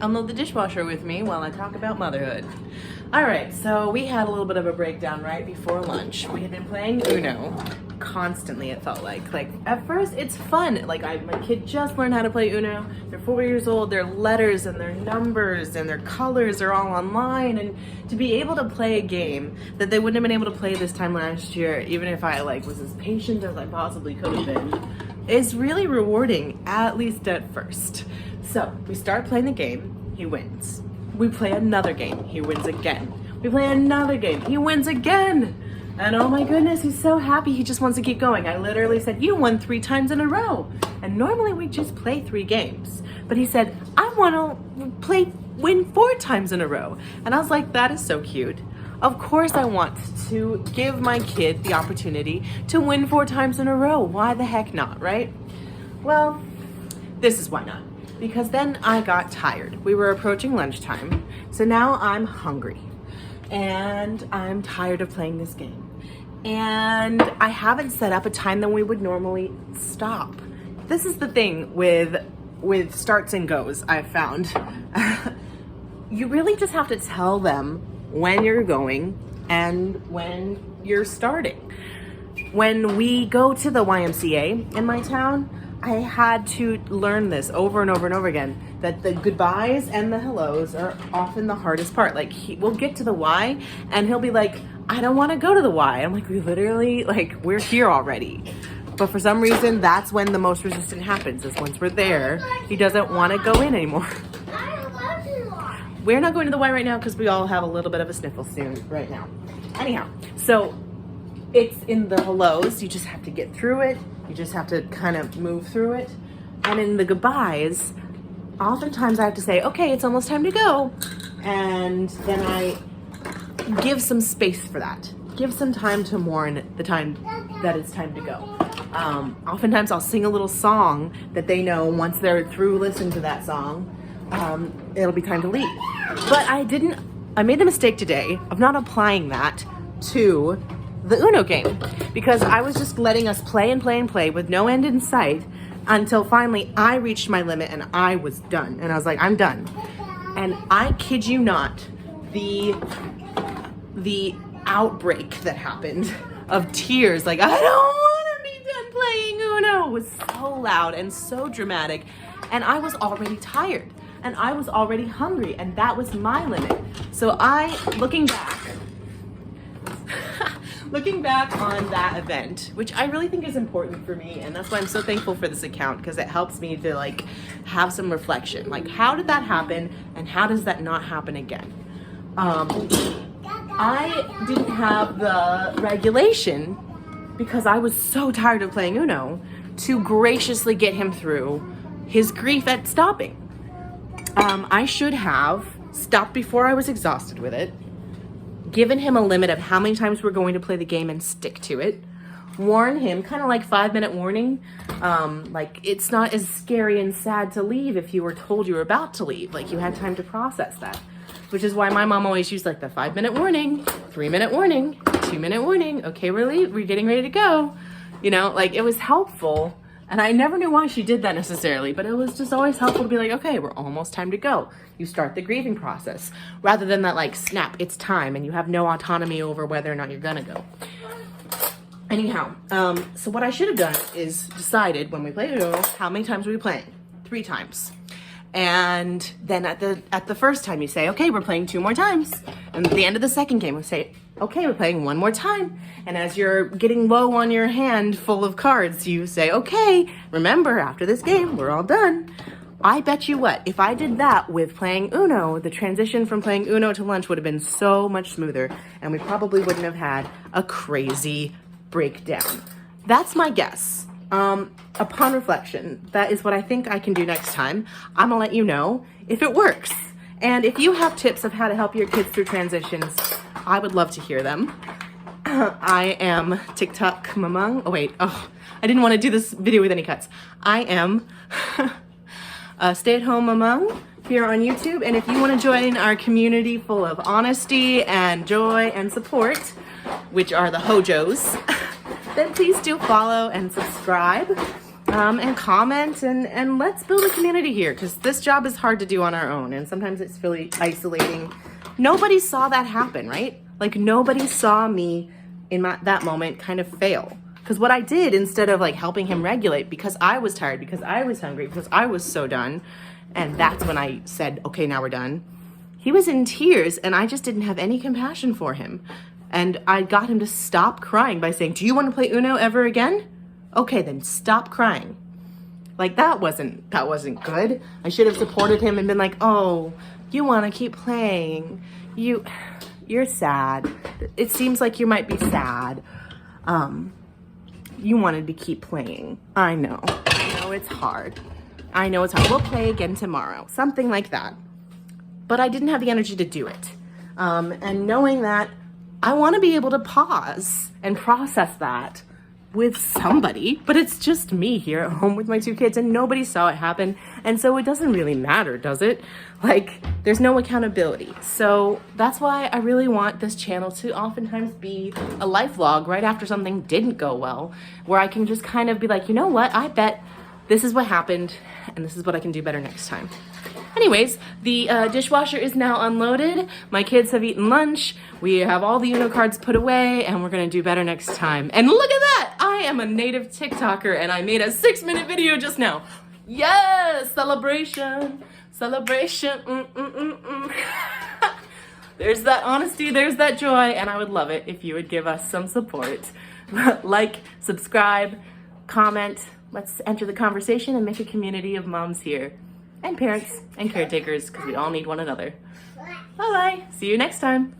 unload the dishwasher with me while I talk about motherhood. All right, so we had a little bit of a breakdown right before lunch. We had been playing Uno constantly, it felt like. Like, at first, it's fun. Like, my kid just learned how to play Uno. They're 4 years old. Their letters and their numbers and their colors are all online. And to be able to play a game that they wouldn't have been able to play this time last year, even if I, was as patient as I possibly could have been, is really rewarding, at least at first. So, we start playing the game. He wins. We play another game, he wins again. We play another game, he wins again. And oh my goodness, he's so happy, he just wants to keep going. I literally said, you won 3 times in a row. And normally we just play 3 games. But he said, I want to win 4 times in a row. And I was like, that is so cute. Of course I want to give my kid the opportunity to win 4 times in a row. Why the heck not, right? Well, this is why not. Because then I got tired. We were approaching lunchtime, so now I'm hungry and I'm tired of playing this game. And I haven't set up a time that we would normally stop. This is the thing with starts and goes, I've found. You really just have to tell them when you're going and when you're starting. When we go to the YMCA in my town, I had to learn this over and over and over again, that the goodbyes and the hellos are often the hardest part. Like, we'll get to the Y and he'll be like, I don't want to go to the Y. I'm like, we're here already. But for some reason, that's when the most resistance happens, is once we're there, he doesn't want to go in anymore. We're not going to the Y right now because we all have a little bit of a sniffle soon right now. Anyhow, so it's in the hellos, you just have to get through it. You just have to kind of move through it. And in the goodbyes, oftentimes I have to say, okay, it's almost time to go. And then I give some space for that. Give some time to mourn the time that it's time to go. Oftentimes I'll sing a little song that they know once they're through listening to that song, it'll be time to leave. But I made the mistake today of not applying that to the Uno game, because I was just letting us play and play and play with no end in sight until finally I reached my limit and I was done. And I was like, I'm done. And I kid you not, the outbreak that happened of tears, like, I don't want to be done playing Uno, was so loud and so dramatic. And I was already tired and I was already hungry, and that was my limit. So looking back on that event, which I really think is important for me, and that's why I'm so thankful for this account, because it helps me to have some reflection. Like, how did that happen and how does that not happen again? I didn't have the regulation, because I was so tired of playing Uno, to graciously get him through his grief at stopping. I should have stopped before I was exhausted with it, given him a limit of how many times we're going to play the game and stick to it, warn him, kind of like 5-minute warning. It's not as scary and sad to leave if you were told you were about to leave. Like, you had time to process that, which is why my mom always used the 5-minute warning, 3-minute warning, 2-minute warning. Okay, we're getting ready to go. It was helpful. And I never knew why she did that necessarily, but it was just always helpful to be like, okay, we're almost time to go. You start the grieving process, rather than that snap, it's time, and you have no autonomy over whether or not you're gonna go. Anyhow, so what I should have done is decided when we play Uno, how many times were we playing? 3 times. And then at the first time you say, okay, we're playing 2 more times. And at the end of the second game we say, okay, we're playing 1 more time. And as you're getting low on your hand full of cards, you say, okay, remember, after this game, we're all done. I bet you what, if I did that with playing Uno, the transition from playing Uno to lunch would have been so much smoother, and we probably wouldn't have had a crazy breakdown. That's my guess. Upon reflection, that is what I think I can do next time. I'm gonna let you know if it works. And if you have tips of how to help your kids through transitions, I would love to hear them. I am TikTok Mamang. I didn't want to do this video with any cuts. I am a stay-at-home Mamang here on YouTube. And if you want to join our community full of honesty and joy and support, which are the Hojos, then please do follow and subscribe. and comment, and let's build a community here, because this job is hard to do on our own, and sometimes it's really isolating. Nobody saw that happen, right? Like, nobody saw me in that moment kind of fail. Because what I did, instead of like helping him regulate, because I was tired, because I was hungry, because I was so done, and that's when I said, okay, now we're done. He was in tears, and I just didn't have any compassion for him. And I got him to stop crying by saying, do you want to play Uno ever again? Okay, then stop crying. Like, that wasn't good. I should have supported him and been like, oh, you want to keep playing. You're sad. It seems like you might be sad. You wanted to keep playing. I know it's hard. We'll play again tomorrow. Something like that. But I didn't have the energy to do it. And knowing that, I want to be able to pause and process that with somebody, but it's just me here at home with my 2 kids, and nobody saw it happen. And so it doesn't really matter, does it? Like, there's no accountability. So that's why I really want this channel to oftentimes be a life vlog right after something didn't go well, where I can just kind of be like, you know what? I bet this is what happened, and this is what I can do better next time. Anyways, the dishwasher is now unloaded. My kids have eaten lunch. We have all the Uno cards put away, and we're gonna do better next time. And look at that! I am a native TikToker, and I made a 6-minute video just now. Yes! Celebration! Celebration! There's that honesty, there's that joy, and I would love it if you would give us some support. Like, subscribe, comment. Let's enter the conversation and make a community of moms here. And parents and caretakers, because we all need one another. Bye-bye. See you next time.